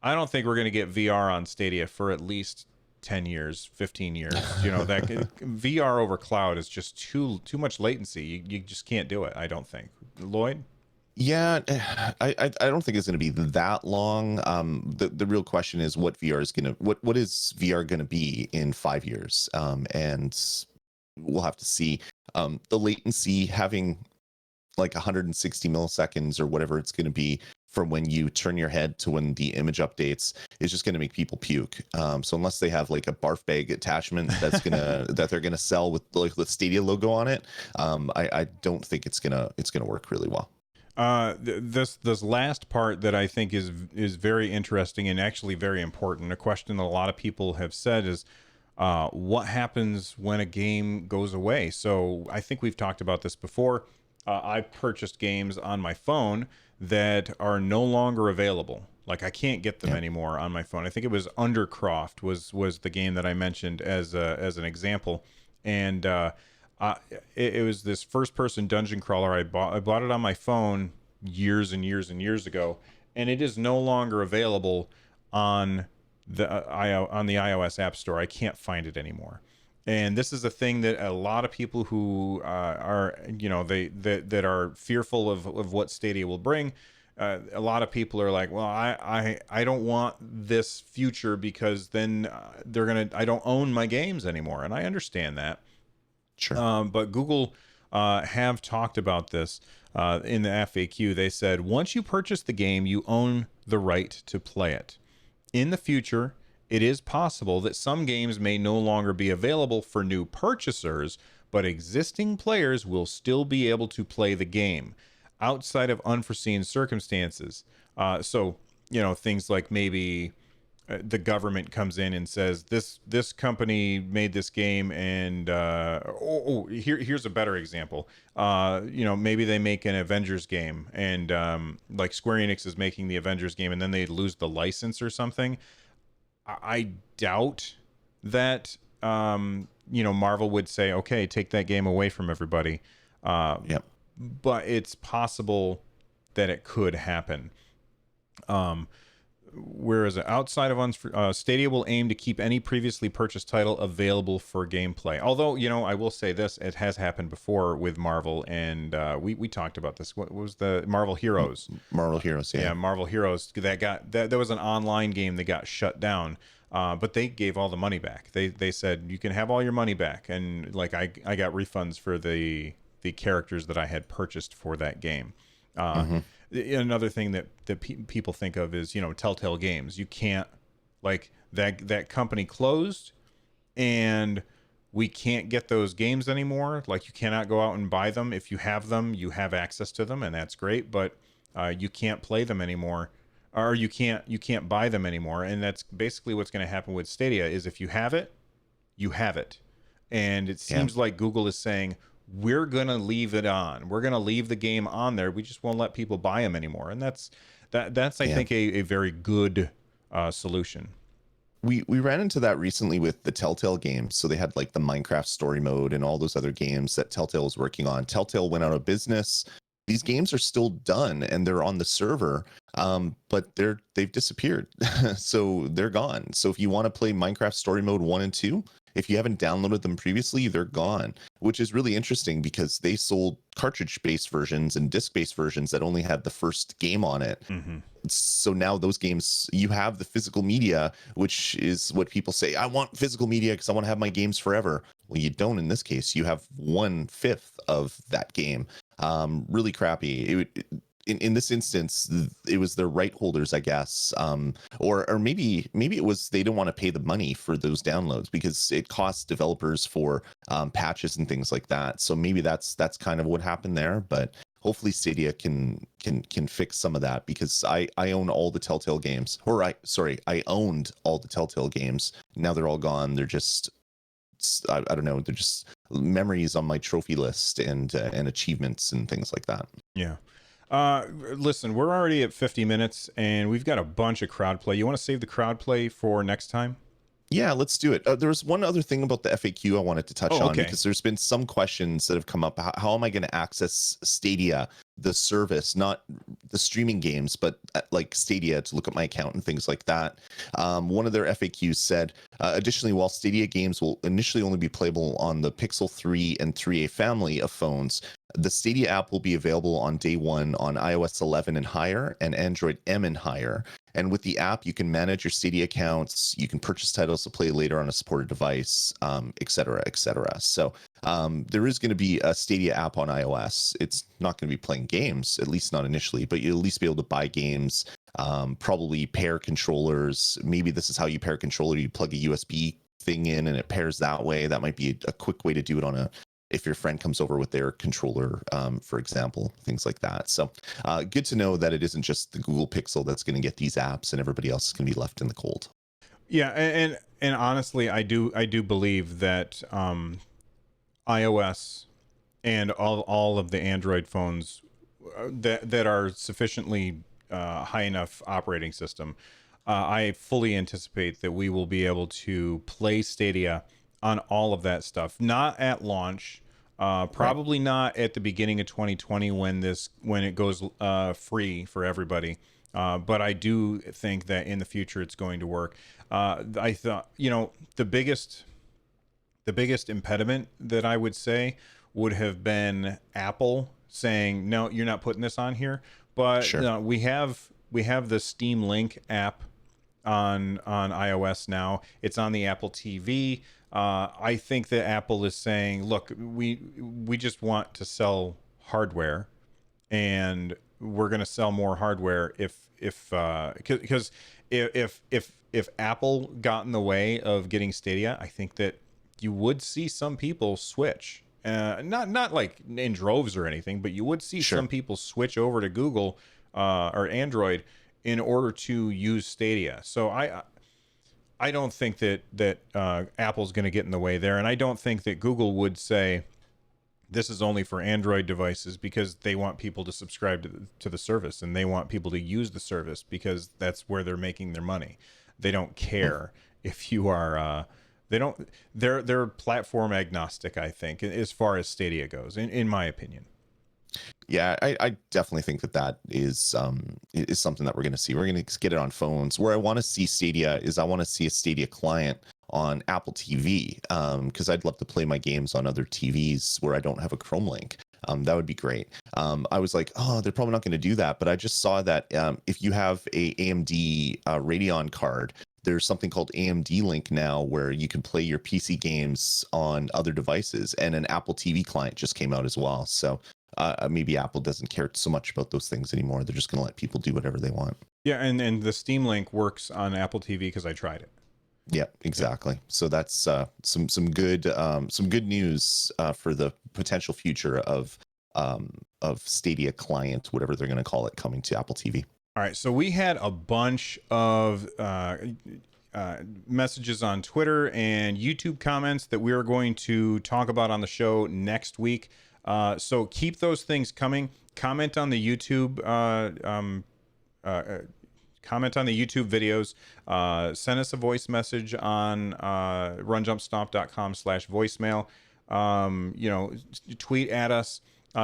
I don't think we're going to get VR on Stadia for at least 10 years, 15 years. That VR over cloud is just too much latency. You just can't do it, I don't think. Lloyd? yeah. I don't think it's going to be that long. The real question is what VR is going to what is VR going to be in 5 years? And we'll have to see. The latency having like 160 milliseconds or whatever it's going to be from when you turn your head to when the image updates is just going to make people puke. So unless they have like a barf bag attachment that's gonna that they're gonna sell with like the Stadia logo on it, I don't think it's gonna work really well. This last part that I think is very interesting and actually very important. A question that a lot of people have said is, what happens when a game goes away? So I think we've talked about this before. I've purchased games on my phone that are no longer available. Like, I can't get them Yeah. anymore on my phone. I think it was Undercroft was the game that I mentioned as an example, and uh, it was this first person dungeon crawler. I bought it on my phone years and years and years ago, and it is no longer available on on the iOS App Store. I can't find it anymore. And this is a thing that a lot of people who are, that are fearful of what Stadia will bring. A lot of people are like, well, I don't want this future because then I don't own my games anymore. And I understand that. Sure. But Google have talked about this in the FAQ. They said, once you purchase the game, you own the right to play it. In the future, it is possible that some games may no longer be available for new purchasers, but existing players will still be able to play the game outside of unforeseen circumstances. So, things like maybe the government comes in and says this company made this game, and here's a better example. Maybe they make an Avengers game, and like Square Enix is making the Avengers game, and then they lose the license or something. I doubt that Marvel would say, okay, take that game away from everybody. Yep. But it's possible that it could happen. Whereas outside of Stadia will aim to keep any previously purchased title available for gameplay. Although, I will say this, it has happened before with Marvel, and we talked about this. What was the Marvel Heroes? Marvel Heroes. Yeah, Yeah. Marvel Heroes. That was an online game that got shut down. But they gave all the money back. They said you can have all your money back, and like I got refunds for the characters that I had purchased for that game. Hmm. Another thing that people think of is Telltale Games. You can't, like, that company closed, and we can't get those games anymore. Like, you cannot go out and buy them. If you have them, you have access to them, and that's great. But you can't play them anymore, or you can't buy them anymore. And that's basically what's going to happen with Stadia. Is if you have it, you have it. And it Yeah. seems like Google is saying, we're gonna leave it on. We're gonna leave the game on there. We just won't let people buy them anymore. And that's I Yeah. think a very good solution. We ran into that recently with the Telltale games. So they had like the Minecraft story mode and all those other games that Telltale was working on. Telltale went out of business. These games are still done and they're on the server, but they've disappeared. So they're gone. So if you want to play Minecraft story mode 1 and 2, if you haven't downloaded them previously, they're gone, which is really interesting because they sold cartridge-based versions and disc-based versions that only had the first game on it. Mm-hmm. So now those games, you have the physical media, which is what people say, I want physical media because I want to have my games forever. Well, you don't in this case. You have 1/5 of that game. Really crappy. In this instance, it was their right holders, I guess, or maybe it was they didn't want to pay the money for those downloads because it costs developers for patches and things like that. So maybe that's kind of what happened there. But hopefully Stadia can fix some of that, because I own all the Telltale games, or I owned all the Telltale games. Now they're all gone. They're just I don't know. They're just memories on my trophy list and achievements and things like that. Yeah. Listen, we're already at 50 minutes and we've got a bunch of crowd play. You want to save the crowd play for next time? Yeah, let's do it. There was one other thing about the FAQ I wanted to touch on, okay. because there's been some questions that have come up. How am I going to access Stadia, the service, not the streaming games, but like Stadia to look at my account and things like that? One of their FAQs said, additionally, while Stadia games will initially only be playable on the Pixel 3 and 3A family of phones, the Stadia app will be available on day one on iOS 11 and higher and Android M and higher. And with the app, you can manage your Stadia accounts. You can purchase titles to play later on a supported device, et cetera, et cetera. So there is going to be a Stadia app on iOS. It's not going to be playing games, at least not initially, but you'll at least be able to buy games, probably pair controllers. Maybe this is how you pair a controller. You plug a USB thing in and it pairs that way. That might be a quick way to do it if your friend comes over with their controller, for example, things like that. So good to know that it isn't just the Google Pixel that's going to get these apps and everybody else is going to be left in the cold. Yeah, and honestly, I do believe that iOS and all of the Android phones that are sufficiently high enough operating system, I fully anticipate that we will be able to play Stadia on all of that stuff. Not at launch, probably not at the beginning of 2020 when it goes free for everybody. But I do think that in the future it's going to work. I thought, the biggest impediment that I would say would have been Apple saying, no, you're not putting this on here. But Sure. we have the Steam Link app on iOS now. It's on the Apple TV. I think that Apple is saying, look, we just want to sell hardware, and we're going to sell more hardware because if Apple got in the way of getting Stadia, I think that you would see some people switch. Not like in droves or anything, but you would see Sure. some people switch over to Google or Android in order to use Stadia. So I don't think that Apple's going to get in the way there, and I don't think that Google would say this is only for Android devices, because they want people to subscribe to the service, and they want people to use the service because that's where they're making their money. They don't care if you are. They're platform agnostic, I think, as far as Stadia goes, in my opinion. Yeah, I definitely think that is something that we're going to see. We're going to get it on phones. Where I want to see Stadia is I want to see a Stadia client on Apple TV, because I'd love to play my games on other TVs where I don't have a Chrome link. That would be great. I was like, oh, they're probably not going to do that. But I just saw that if you have a AMD Radeon card, there's something called AMD Link now where you can play your PC games on other devices, and an Apple TV client just came out as well. So maybe Apple doesn't care so much about those things anymore. They're just going to let people do whatever they want. Yeah, and the Steam Link works on Apple TV because I tried it. Yeah, exactly. So that's some good news for the potential future of Stadia client, whatever they're going to call it, coming to Apple TV. All right, so we had a bunch of messages on Twitter and YouTube comments that we are going to talk about on the show next week. So keep those things coming. Comment on the YouTube comment on the YouTube videos. Send us a voice message on runjumpstomp.com/voicemail. Tweet at us.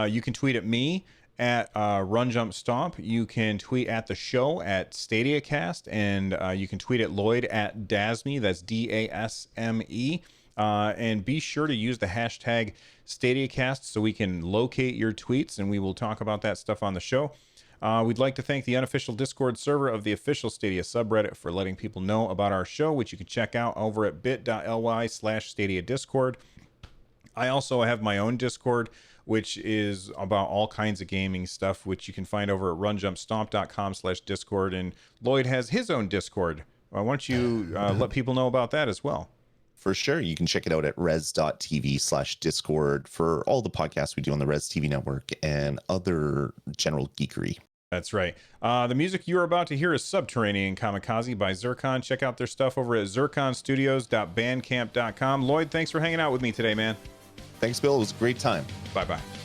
You can tweet at me at runjumpstomp. You can tweet at the show at StadiaCast, and you can tweet at Lloyd at Dasme. That's DASME. And be sure to use the hashtag StadiaCast so we can locate your tweets, and we will talk about that stuff on the show. We'd like to thank the unofficial Discord server of the official Stadia subreddit for letting people know about our show, which you can check out over at bit.ly/Stadia Discord. I also have my own Discord, which is about all kinds of gaming stuff, which you can find over at runjumpstomp.com/Discord. And Lloyd has his own Discord. Why don't you let people know about that as well? For sure. You can check it out at res.tv/Discord for all the podcasts we do on the Res TV network and other general geekery. That's right. The music you're about to hear is Subterranean Kamikaze by Zircon. Check out their stuff over at zirconstudios.bandcamp.com. Lloyd, thanks for hanging out with me today, man. Thanks, Bill. It was a great time. Bye-bye.